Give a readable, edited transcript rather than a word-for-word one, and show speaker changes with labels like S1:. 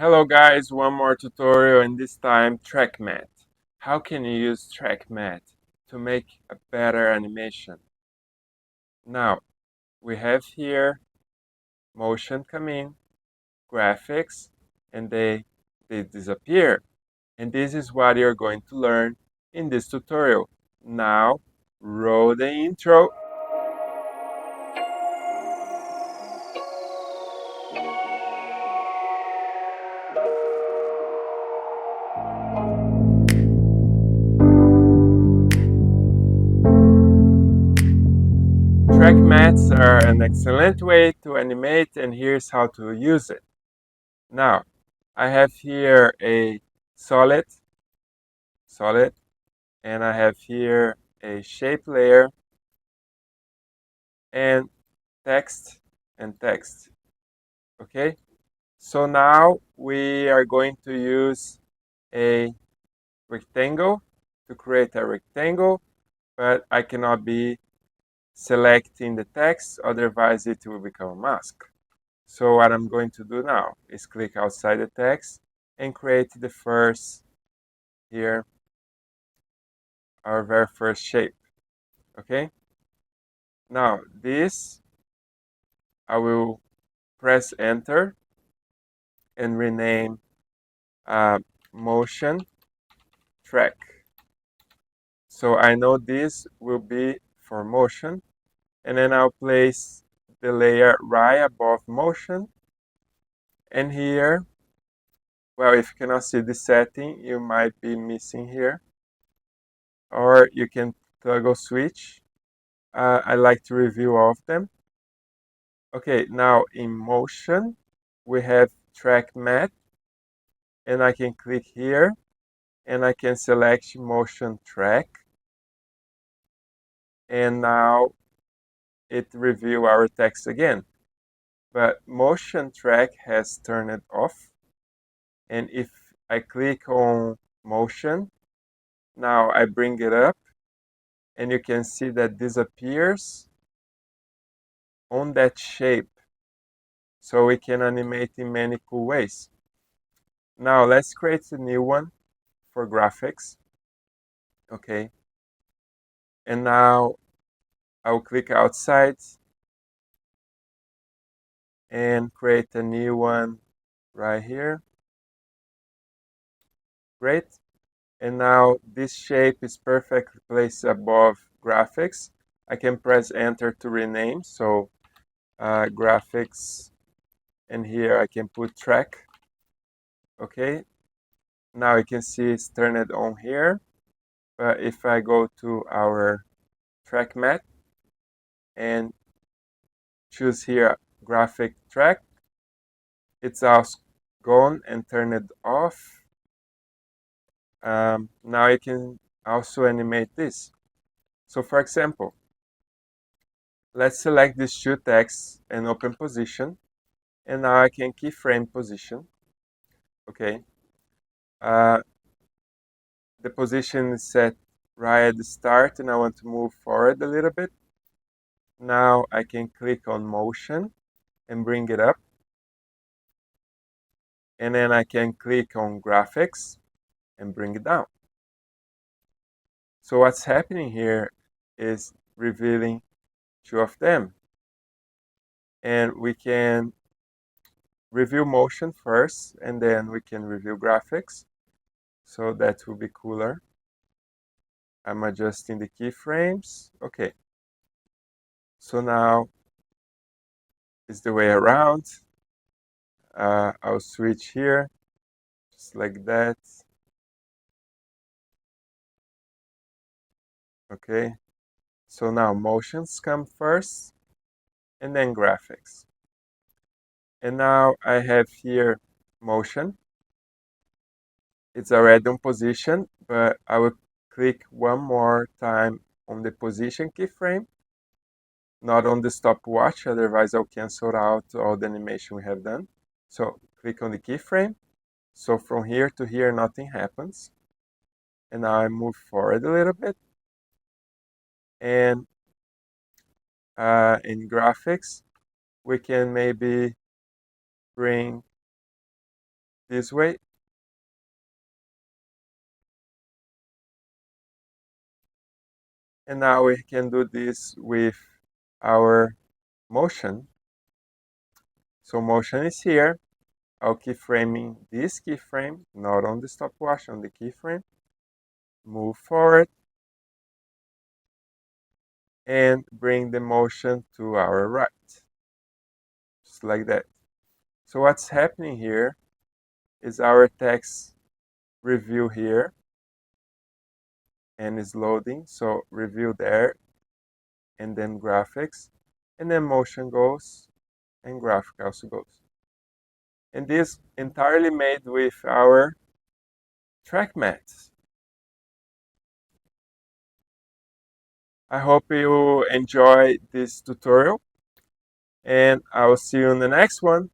S1: Hello guys, one more tutorial, and this time TrackMatte. How can you use TrackMatte to make a better animation? Now, we have here motion come in, graphics, and they disappear. And this is what you're going to learn in this tutorial. Now, roll the intro. TrackMattes are an excellent way to animate, and here's how to use it. Now, I have here a solid, and I have here a shape layer and text and text. Okay, so now we are going to use a rectangle to create a rectangle, but I cannot be selecting the text, otherwise it will become a mask. So what I'm going to do now is click outside the text and create the first here, our very first shape. Okay, now this I will press enter and rename motion track. So I know this will be for motion, and then I'll place the layer right above motion. And here, well, if you cannot see the setting, you might be missing here, or you can toggle switch. I like to review all of them. Okay, now in motion, we have TrackMatte, and I can click here and I can select motion track, and now it reveal our text again. But motion track has turned it off, and if I click on motion, now I bring it up, and you can see that disappears on that shape, so we can animate in many cool ways. Now let's create a new one for graphics. Okay, and now I'll click outside and create a new one right here. Great. And now this shape is perfectly placed above graphics. I can press enter to rename. So graphics, and here I can put track. Okay. Now you can see it's turned on here. But if I go to our TrackMatte and choose here graphic track, it's also gone and turned off. Now you can also animate this. So for example, let's select these two texts and open position, and now I can keyframe position. Okay, the position is set right at the start, and I want to move forward a little bit. Now I can click on motion and bring it up, and then I can click on graphics and bring it down. So what's happening here is revealing two of them, and we can review motion first, and then we can review graphics. So that will be cooler. I'm adjusting the keyframes. Okay. So now it's the way around. I'll switch here, just like that. Okay. So now motions come first, and then graphics. And now I have here motion. It's already on position, but I will click one more time on the position keyframe, not on the stopwatch, otherwise I'll cancel out all the animation we have done. So click on the keyframe. So from here to here, nothing happens. And now I move forward a little bit. And in graphics, we can maybe bring this way. And now we can do this with our motion. So motion is here. I'll keyframing this keyframe, not on the stopwatch, on the keyframe. Move forward and bring the motion to our right, just like that. So what's happening here is our text review here and is loading. So review there and then graphics, and then motion goes and graphic also goes. And this entirely made with our track mattes. I hope you enjoy this tutorial, and I will see you in the next one.